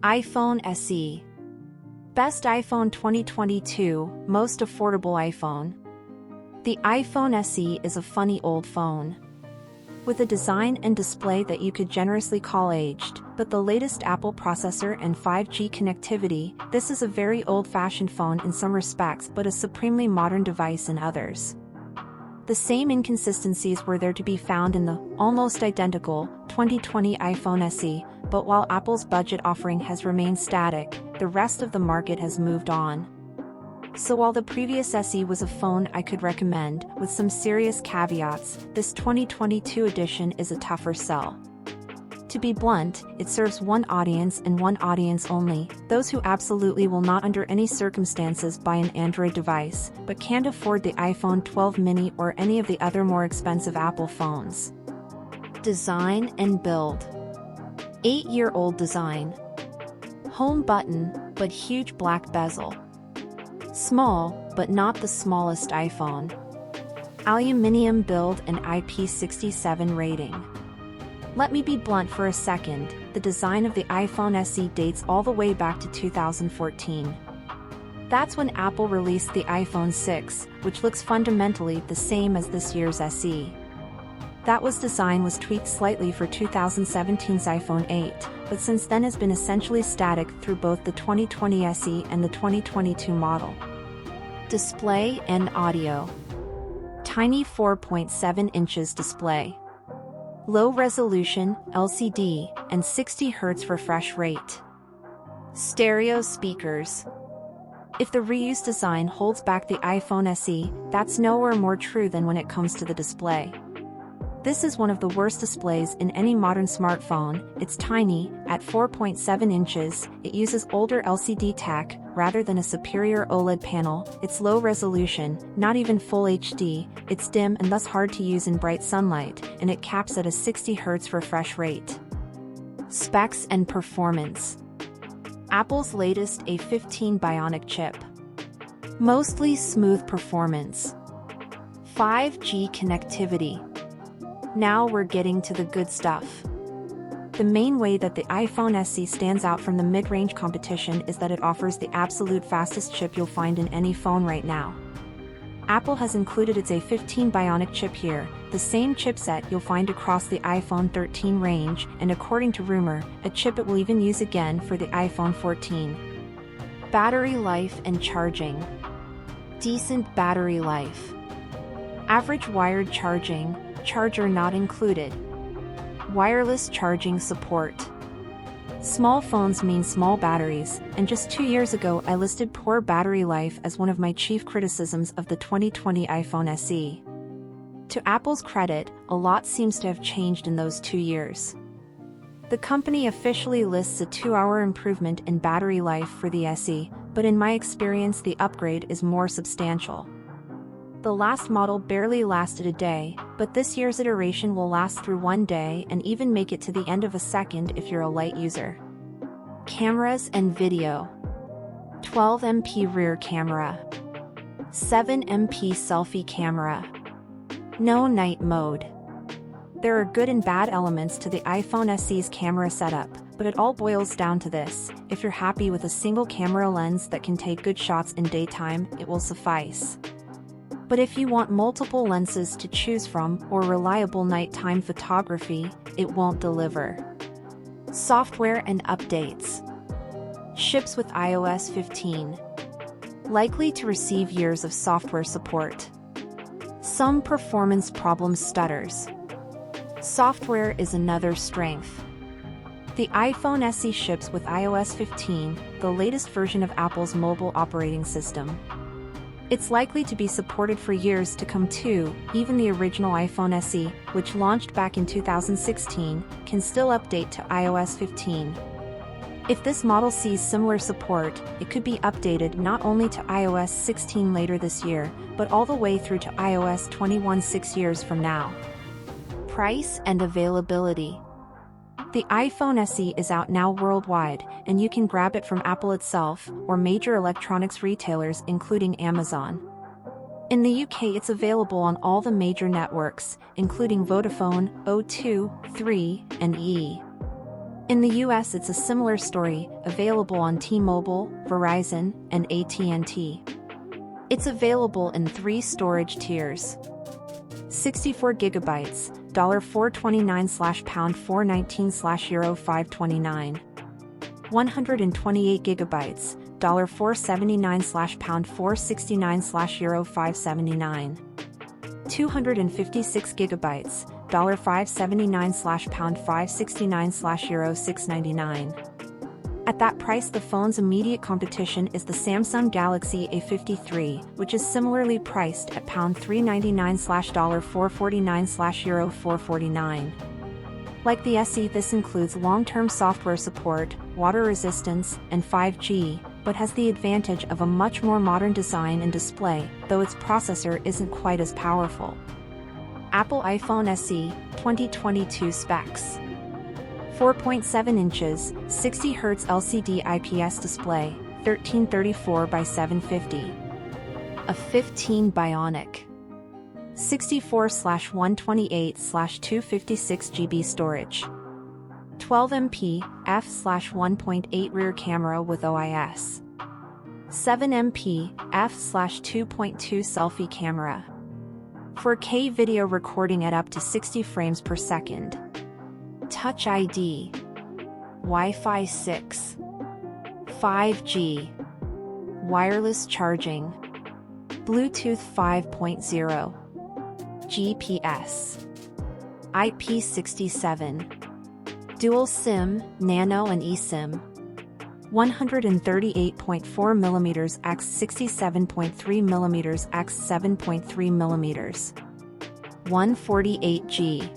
iPhone SE. Best iPhone 2022, most affordable iPhone. The iPhone SE is a funny old phone. With a design and display that you could generously call aged, but the latest Apple processor and 5G connectivity, this is a very old-fashioned phone in some respects but a supremely modern device in others. The same inconsistencies were there to be found in the almost identical 2020 iPhone SE, but while Apple's budget offering has remained static, the rest of the market has moved on. So while the previous SE was a phone I could recommend, with some serious caveats, this 2022 edition is a tougher sell. To be blunt, it serves one audience and one audience only, those who absolutely will not under any circumstances buy an Android device, but can't afford the iPhone 12 mini or any of the other more expensive Apple phones. Design and build. 8-year-old design. Home button, but huge black bezel. Small, but not the smallest iPhone. Aluminium build and IP67 rating. Let me be blunt for a second, the design of the iPhone SE dates all the way back to 2014. That's when Apple released the iPhone 6, which looks fundamentally the same as this year's SE. That design was tweaked slightly for 2017's iPhone 8, but since then has been essentially static through both the 2020 SE and the 2022 model. Display and audio. Tiny 4.7 inches display. Low resolution, LCD, and 60 Hz refresh rate. Stereo speakers. If the reused design holds back the iPhone SE, that's nowhere more true than when it comes to the display. This is one of the worst displays in any modern smartphone. It's tiny, at 4.7 inches, it uses older LCD tech, rather than a superior OLED panel, it's low resolution, not even full HD, it's dim and thus hard to use in bright sunlight, and it caps at a 60 Hz refresh rate. Specs and performance. Apple's latest A15 Bionic chip. Mostly smooth performance. 5G connectivity. Now we're getting to the good stuff. The main way that the iPhone SE stands out from the mid-range competition is that it offers the absolute fastest chip you'll find in any phone right now. Apple has included its A15 Bionic chip here, the same chipset you'll find across the iPhone 13 range, and according to rumor, a chip it will even use again for the iPhone 14. Battery life and charging. Decent battery life. Average wired charging, charger not included. Wireless charging support. Small phones mean small batteries, and just 2 years ago I listed poor battery life as one of my chief criticisms of the 2020 iPhone SE. To Apple's credit, a lot seems to have changed in those 2 years. The company officially lists a 2-hour improvement in battery life for the SE, but in my experience the upgrade is more substantial. The last model barely lasted a day, but this year's iteration will last through 1 day and even make it to the end of a second if you're a light user. Cameras and video. 12MP rear camera. 7MP selfie camera. No night mode. There are good and bad elements to the iPhone SE's camera setup, but it all boils down to this: if you're happy with a single camera lens that can take good shots in daytime, it will suffice. But if you want multiple lenses to choose from or reliable nighttime photography, it won't deliver. Software and updates. Ships with iOS 15. Likely to receive years of software support. Some performance problems stutters. Software is another strength. The iPhone SE ships with iOS 15, the latest version of Apple's mobile operating system. It's likely to be supported for years to come too. Even the original iPhone SE, which launched back in 2016, can still update to iOS 15. If this model sees similar support, it could be updated not only to iOS 16 later this year, but all the way through to iOS 21 6 years from now. Price and availability. The iPhone SE is out now worldwide, and you can grab it from Apple itself, or major electronics retailers including Amazon. In the UK it's available on all the major networks, including Vodafone, O2, 3, and E. In the US, it's a similar story, available on T-Mobile, Verizon, and AT&T. It's available in 3 storage tiers. 64 gigabytes, $429/£419/Euro 529. 128 gigabytes, $479/£469/Euro 579. 256 gigabytes, $579/£569/Euro 699. At that price, the phone's immediate competition is the Samsung Galaxy A53, which is similarly priced at £399/$449/Euro 449. Like the SE, this includes long-term software support, water resistance, and 5G, but has the advantage of a much more modern design and display, though its processor isn't quite as powerful. Apple iPhone SE 2022 specs: 4.7 inches, 60 Hz LCD IPS display, 1334 by 750. A15 Bionic. 64/128/256 GB storage. 12 MP f/1.8 rear camera with OIS. 7 MP f/2.2 selfie camera. 4K video recording at up to 60 frames per second. Touch ID. Wi-Fi 6. 5G. Wireless charging. Bluetooth 5.0. GPS. IP67. Dual SIM, nano and eSIM. 138.4mm x 67.3mm x 7.3mm. 148G.